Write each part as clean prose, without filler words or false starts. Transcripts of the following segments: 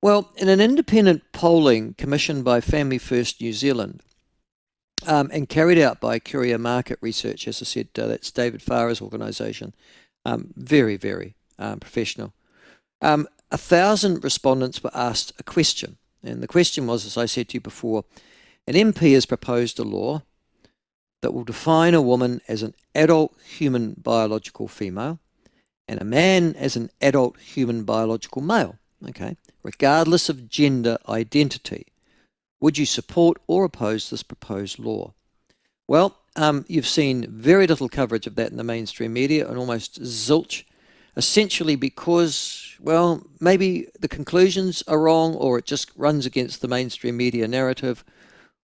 Well, in an independent polling commissioned by Family First New Zealand and carried out by Courier Market Research, as I said, that's David Farrer's organisation, very, very professional. 1,000 respondents were asked a question, and the question was, as I said to you before, an MP has proposed a law that will define a woman as an adult human biological female and a man as an adult human biological male, okay, regardless of gender identity. Would you support or oppose this proposed law? Well, you've seen very little coverage of that in the mainstream media and almost zilch, essentially because, well, maybe the conclusions are wrong or it just runs against the mainstream media narrative.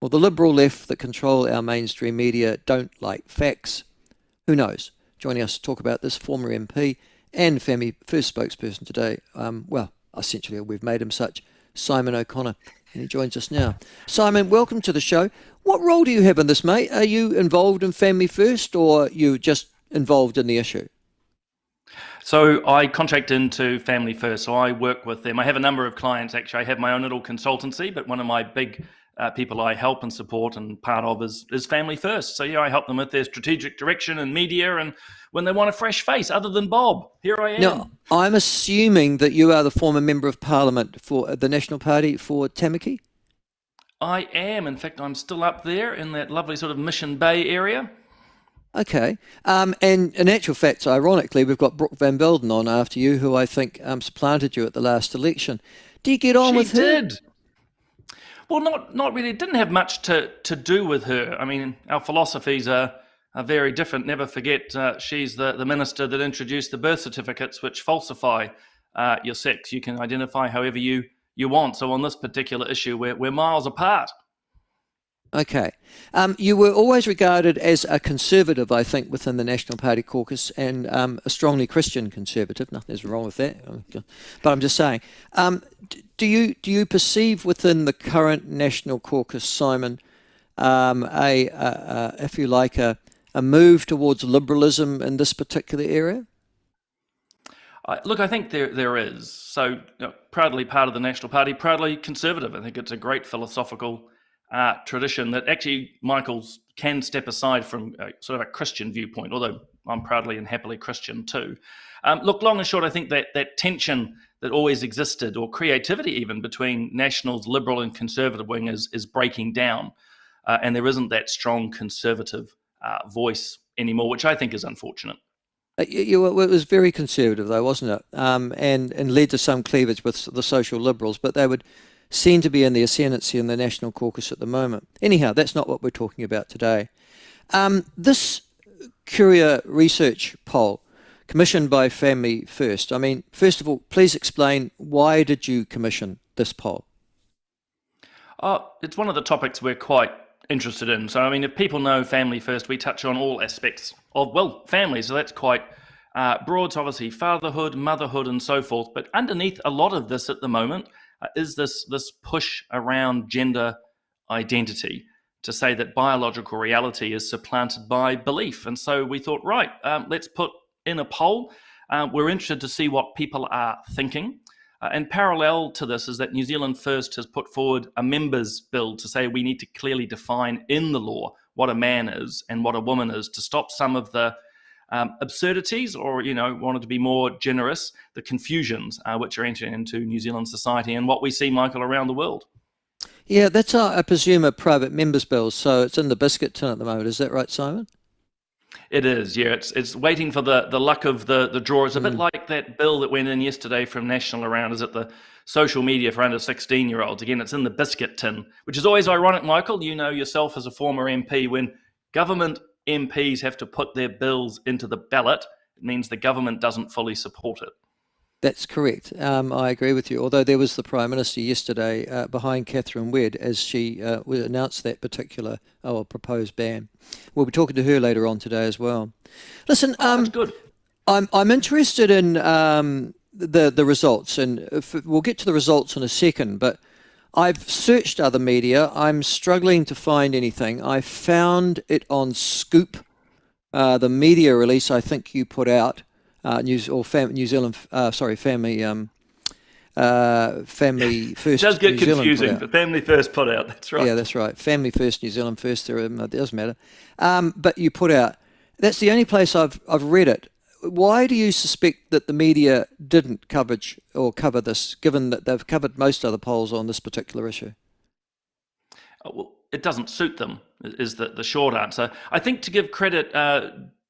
Well, the liberal left that control our mainstream media don't like facts. Who knows? Joining us to talk about this, former MP and Family First spokesperson today, well, essentially we've made him such, Simon O'Connor, and he joins us now. Simon, welcome to the show. What role do you have in this, mate? Are you involved in Family First or are you just involved in the issue? So I contract into Family First, so I work with them. I have a number of clients, actually. I have my own little consultancy, but one of my big people I help and support and part of is Family First. So yeah, I help them with their strategic direction and media, and when they want a fresh face other than Bob, here I am. Now, I'm assuming that you are the former Member of Parliament for the National Party for Tamaki? I am. In fact, I'm still up there in that lovely sort of Mission Bay area. Okay. And in actual fact, ironically, we've got Brooke Van Belden on after you, who I think supplanted you at the last election. Do you get on with her? She did. Well, not really. It didn't have much to do with her. I mean, our philosophies are very different. Never forget, she's the minister that introduced the birth certificates, which falsify your sex. You can identify however you want. So on this particular issue, we're miles apart. Okay. You were always regarded as a conservative, I think, within the National Party caucus, and a strongly Christian conservative. Nothing's wrong with that. But I'm just saying, do you perceive within the current National Caucus, Simon, if you like, a move towards liberalism in this particular area? Look, I think there is. So, proudly part of the National Party, proudly conservative. I think it's a great philosophical tradition that actually Michael's can step aside from sort of a Christian viewpoint, although I'm proudly and happily Christian too. Look, long and short, I think that tension that always existed, or creativity even, between National's liberal and conservative wing is breaking down, and there isn't that strong conservative voice anymore, which I think is unfortunate. It was very conservative, though, wasn't it? And led to some cleavage with the social liberals, but they would seem to be in the ascendancy in the National Caucus at the moment. Anyhow, that's not what we're talking about today. This Courier research poll, commissioned by Family First, I mean, first of all, please explain, why did you commission this poll? It's one of the topics we're quite interested in. So, I mean, if people know Family First, we touch on all aspects of, well, family. So that's quite broad. So obviously fatherhood, motherhood, and so forth. But underneath a lot of this at the moment is this push around gender identity, to say that biological reality is supplanted by belief. And so we thought, right, let's put in a poll. We're interested to see what people are thinking. And parallel to this is that New Zealand First has put forward a members' bill to say we need to clearly define in the law what a man is and what a woman is, to stop some of the absurdities, or, wanted to be more generous, the confusions which are entering into New Zealand society and what we see, Michael, around the world. Yeah, that's, I presume, a private members' bill, so it's in the biscuit tin at the moment. Is that right, Simon? It is, yeah. It's waiting for the luck of the draw. It's a bit like that bill that went in yesterday from National around, is it the social media for under 16-year-olds? Again, it's in the biscuit tin, which is always ironic, Michael. You know yourself as a former MP, when government MPs have to put their bills into the ballot, it means the government doesn't fully support it. That's correct. I agree with you. Although there was the Prime Minister yesterday behind Catherine Wedd as she announced that particular proposed ban. We'll be talking to her later on today as well. Listen, that's good. I'm interested in the results, and we'll get to the results in a second. But I've searched other media. I'm struggling to find anything. I found it on Scoop, the media release I think you put out. New Zealand, Family Family It does First get New Zealand put confusing, out. but Family First put out, that's right. Yeah, that's right. Family First New Zealand First. It doesn't matter. But you put out. That's the only place I've read it. Why do you suspect that the media didn't cover this, given that they've covered most other polls on this particular issue? Well, it doesn't suit them, is the short answer. I think to give credit,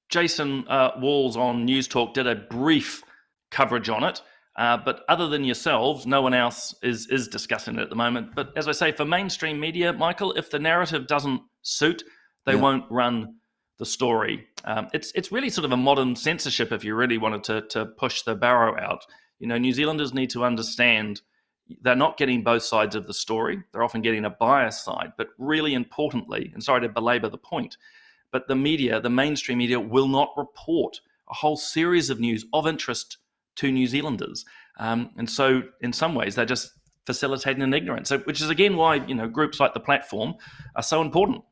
Jason Walls on News Talk did a brief coverage on it, but other than yourselves, no one else is discussing it at the moment. But as I say, for mainstream media, Michael, if the narrative doesn't suit, they Yeah. won't run the story. It's really sort of a modern censorship if you really wanted to push the barrow out. New Zealanders need to understand they're not getting both sides of the story. They're often getting a biased side. But really importantly, and sorry to belabor the point, but the media, the mainstream media, will not report a whole series of news of interest to New Zealanders. And so in some ways, they're just facilitating an ignorance, which is again why groups like the platform are so important.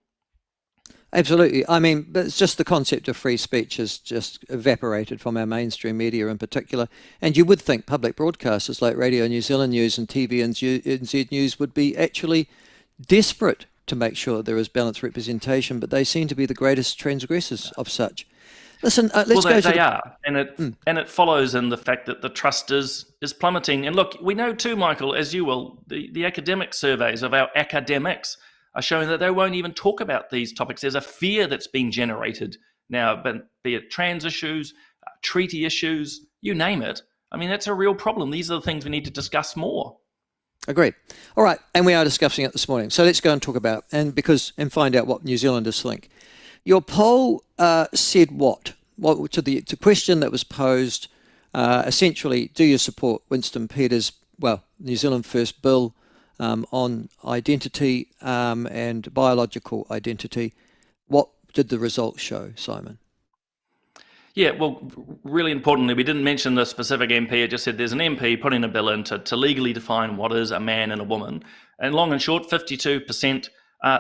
Absolutely. I mean, but it's just the concept of free speech has just evaporated from our mainstream media in particular. And you would think public broadcasters like Radio New Zealand News and TVNZ News would be actually desperate to make sure there is balanced representation, but they seem to be the greatest transgressors of such. Listen, let's Well, go to they are, and it follows in the fact that the trust is plummeting. And look, we know too, Michael, as you will, the academic surveys of our academics are showing that they won't even talk about these topics. There's a fear that's been generated now, but be it trans issues, treaty issues, you name it. I mean, that's a real problem. These are the things we need to discuss more. Agreed. All right, and we are discussing it this morning. So let's go and talk about and find out what New Zealanders think. Your poll said what? What to the question that was posed? Essentially, do you support Winston Peters' New Zealand First bill on identity and biological identity? What did the results show, Simon? Yeah, well, really importantly, we didn't mention the specific MP. It just said there's an MP putting a bill in to legally define what is a man and a woman. And long and short, 52%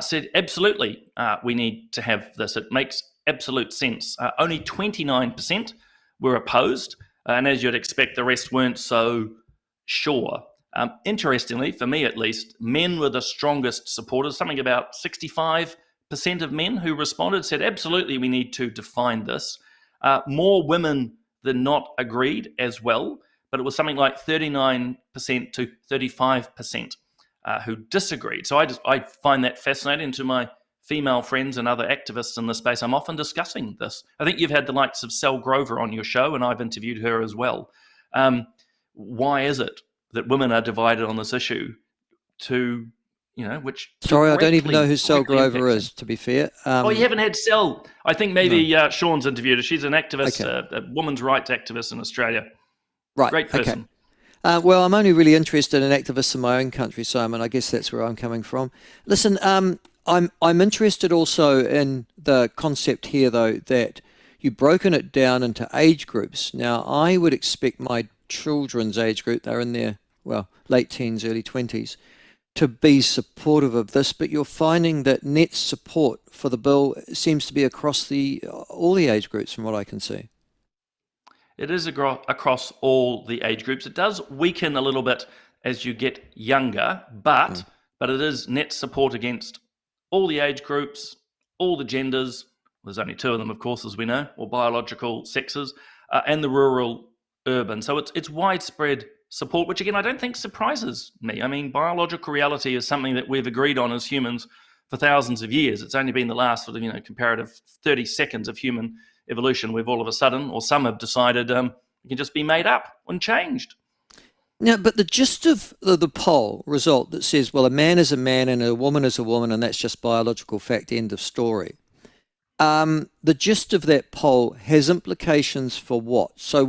said absolutely we need to have this. It makes absolute sense. Only 29% were opposed. And as you'd expect, the rest weren't so sure. Interestingly, for me at least, men were the strongest supporters. Something about 65% of men who responded said absolutely we need to define this. More women than not agreed as well, but it was something like 39% to 35% who disagreed. So I find that fascinating. To my female friends and other activists in the space, I'm often discussing this. I think you've had the likes of Sel Grover on your show, and I've interviewed her as well. Why is it that women are divided on this issue which Sorry, I don't even know who Sel Grover is, to be fair. Oh, you haven't had Sel? I think maybe No. Sean's interviewed her. She's an activist, Okay. a women's rights activist in Australia. Right. Great person. Well, I'm only really interested in activists in my own country, Simon. I guess that's where I'm coming from. Listen, I'm interested also in the concept here, though, that you've broken it down into age groups. Now, I would expect my children's age group, they're in their late teens, early 20s, to be supportive of this, but you're finding that net support for the bill seems to be across all the age groups, from what I can see. It is across all the age groups. It does weaken a little bit as you get younger, but it is net support against all the age groups, all the genders. There's only two of them, of course, as we know, or biological sexes, and the rural, urban. So it's widespread support, which again I don't think surprises me. I mean, biological reality is something that we've agreed on as humans for thousands of years. It's only been the last sort of comparative 30 seconds of human evolution we've all of a sudden, or some have decided, it can just be made up and changed. Now, but the gist of the poll result that says, well, a man is a man and a woman is a woman, and that's just biological fact, end of story. The gist of that poll has implications for what? So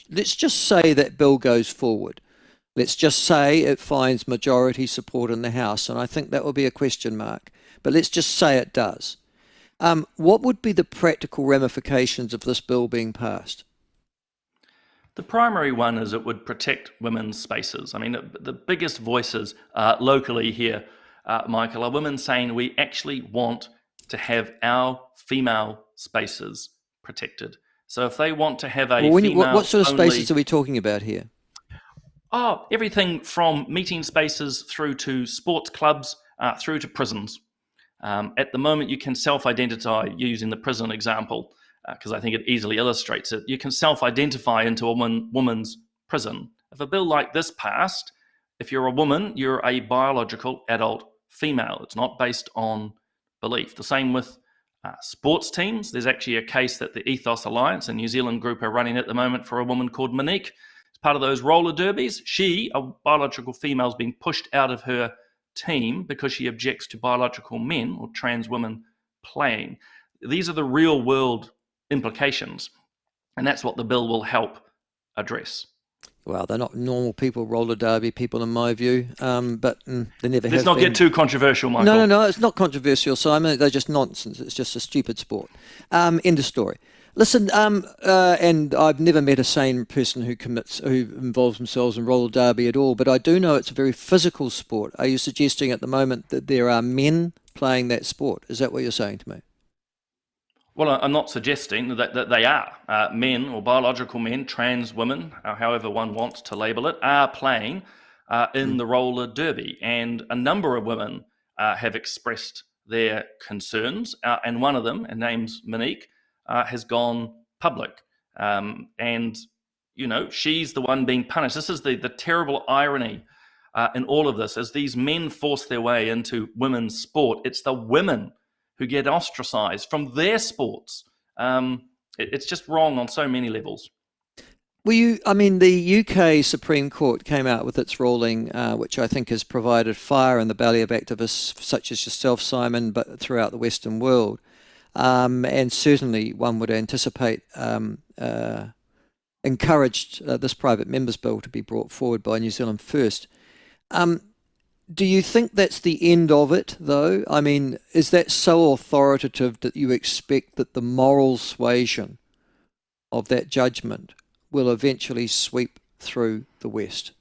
let's just say that bill goes forward. Let's just say it finds majority support in the House, and I think that will be a question mark, but let's just say it does. What would be the practical ramifications of this bill being passed? The primary one is it would protect women's spaces. I mean, the biggest voices locally here, Michael, are women saying we actually want to have our female spaces protected. So if they want to have a female what sort of only, spaces are we talking about here? Oh, everything from meeting spaces through to sports clubs, through to prisons. At the moment, you can self-identify using the prison example because I think it easily illustrates it. You can self-identify into a woman's prison. If a bill like this passed, if you're a woman, you're a biological adult female. It's not based on belief. The same with sports teams. There's actually a case that the Ethos Alliance, a New Zealand group, are running at the moment for a woman called Monique. As part of those roller derbies, she, a biological female, is being pushed out of her team because she objects to biological men or trans women playing. These are the real world implications, and that's what the bill will help address. Well, they're not normal people, roller derby people, in my view, but they never Let's have not been. get too controversial, No, no, Michael. no, it's not controversial, Simon. They're just nonsense. It's just a stupid sport. End of story. Listen, and I've never met a sane person who involves themselves in roller derby at all, but I do know it's a very physical sport. Are you suggesting at the moment that there are men playing that sport? Is that what you're saying to me? Well, I'm not suggesting that they are men or biological men, trans women, however one wants to label it, are playing in Mm. the roller derby. And a number of women have expressed their concerns. And one of them, her name's Monique, has gone public. And, you know, she's the one being punished. This is the terrible irony in all of this. As these men force their way into women's sport, it's the women who get ostracized from their sports. It's just wrong on so many levels. I mean, the UK Supreme Court came out with its ruling, which I think has provided fire in the belly of activists such as yourself, Simon, but throughout the Western world. And certainly one would anticipate encouraged this private members bill to be brought forward by New Zealand First. Um, do you think that's the end of it, though? I mean, is that so authoritative that you expect that the moral suasion of that judgment will eventually sweep through the West?